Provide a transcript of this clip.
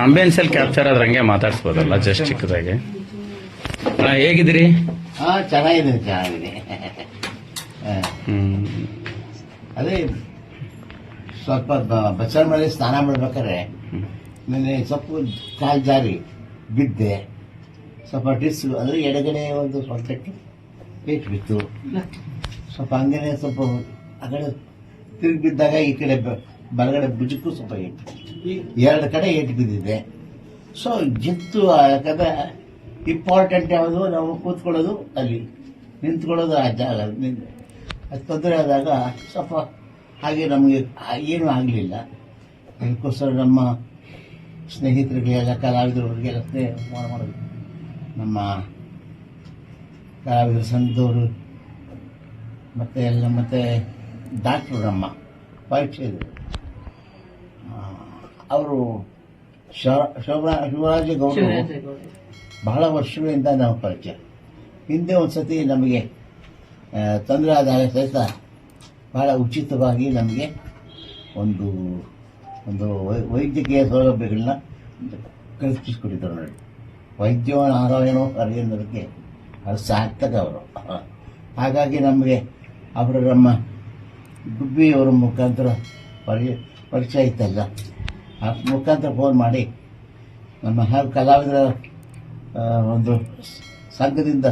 ಆಂಬಿಯನ್ಸಲ್ಲಿ capture ಆದ್ರೆ ಹಂಗೆ ಮಾತಾಡ್ಸ್ಬೋದಲ್ಲ, just ಚಿಕ್ಕದಾಗಿ. ಹೇಗಿದ್ದೀರಿ? ಚೆನ್ನಾಗಿದೆ. ಅದೇ ಸ್ವಲ್ಪ ಬಸ್ಸರ್ ಮೇಲೆ ಸ್ನಾನ ಮಾಡ್ಬೇಕಾದ್ರೆ ನನಗೆ ಸ್ವಲ್ಪ ಕಾಲು ಜಾರಿ ಬಿದ್ದೆ. ಸ್ವಲ್ಪ ಡಿಸ್ ಅಂದರೆ ಎಡಗಡೆ ಒಂದು ಸ್ವಲ್ಪ ಏಟು ಬಿತ್ತು. ಸ್ವಲ್ಪ ಹಂಗೇನೆ ಸ್ವಲ್ಪ ಆ ಕಡೆ ತಿರುಗಿ ಬಿದ್ದಾಗ ಈ ಕಡೆ ಬಲಗಡೆ ಭುಜಕ್ಕೂ ಸ್ವಲ್ಪ ಏಟು, ಎರಡು ಕಡೆ ಏಟು ಬಿದ್ದಿದೆ. ಸೊ ಜಿತ್ತು ಯಾಕಂದ್ರೆ ಇಂಪಾರ್ಟೆಂಟ್ ಯಾವುದು, ನಾವು ಕೂತ್ಕೊಳ್ಳೋದು ಅಲ್ಲಿ, ನಿಂತ್ಕೊಳ್ಳೋದು ಆ ಜಾಗ. ಅದು ತೊಂದರೆ ಆದಾಗ ಸ್ವಲ್ಪ ಹಾಗೆ ನಮಗೆ ಏನೂ ಆಗಲಿಲ್ಲ. ಅದಕ್ಕೋಸ್ಕರ ನಮ್ಮ ಸ್ನೇಹಿತರಿಗೆಲ್ಲ ಕಲಾವಿದರಿಗೆಲ್ಲ ಮಾಡೋದು, ನಮ್ಮ ಕಲಾವಿದರ ಸಂಘದವರು ಮತ್ತೆ ಡಾಕ್ಟ್ರು ನಮ್ಮ ಪರೀಕ್ಷೆ ಇದ್ರು, ಅವರು ಶಿವರಾಜ ಗೌಡರು ಬಹಳ ವರ್ಷಗಳಿಂದ ನಾವು ಪರಿಚಯ. ಹಿಂದೆ ಒಂದು ಸತಿ ನಮಗೆ ತೊಂದರೆ ಆದಾಗ ಸಹಿತ ಬಹಳ ಉಚಿತವಾಗಿ ನಮಗೆ ಒಂದು ವೈದ್ಯಕೀಯ ಸೌಲಭ್ಯಗಳನ್ನ ಕಲ್ಪಿಸಿಕೊಟ್ಟಿದ್ದರು ನೋಡಿ. ವೈದ್ಯೋ ನಾರಾಯಣೋ ಹರಿಯನ್ನೋದಕ್ಕೆ ಅದು ಸಾರ್ಥಕ ಅವರು. ಹಾಗಾಗಿ ನಮಗೆ ಅವರು ನಮ್ಮ ಗುಬ್ಬಿಯವರ ಮುಖಾಂತರ ಪರಿಚಯ ಇತ್ತಲ್ಲ, ಆ ಮುಖಾಂತರ ಫೋನ್ ಮಾಡಿ ನಮ್ಮ ಕಲಾವಿದರ ಒಂದು ಸಂಘದಿಂದ